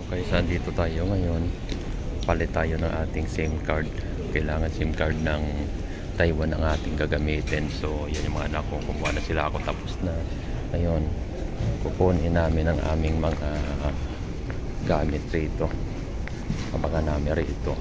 Okay, so dito tayo ngayon. Palit tayo ng ating SIM card. Kailangan SIM card ng Taiwan ang ating gagamitin. So, yan yung mga anak ko. Kumuha na sila ako. Tapos na. Ngayon, kukunin namin ang aming mga gamit rito. Abangan namin rito.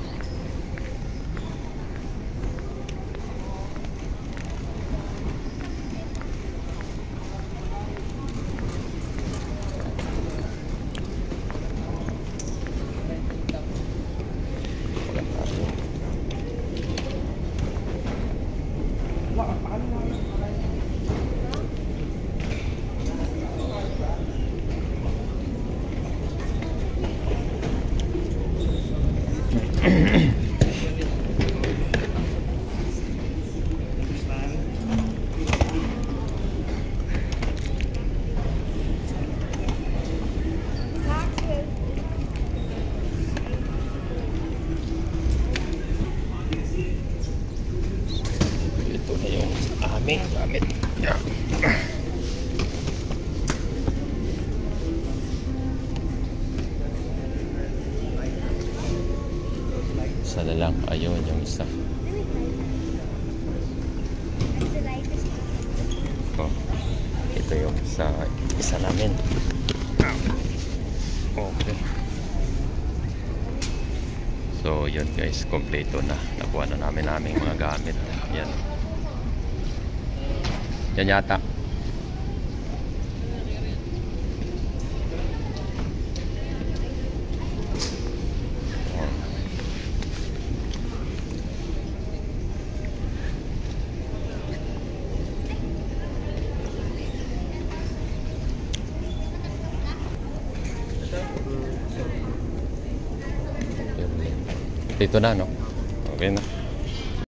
Gamit. Yeah. Isa na lang. Ayun yung isa. Oh, ito yung isa namin. Okay. So yun guys, kompleto na. Nakuha na namin aming mga gamit. Yan. Yan yata. Dito na, no? Okay na.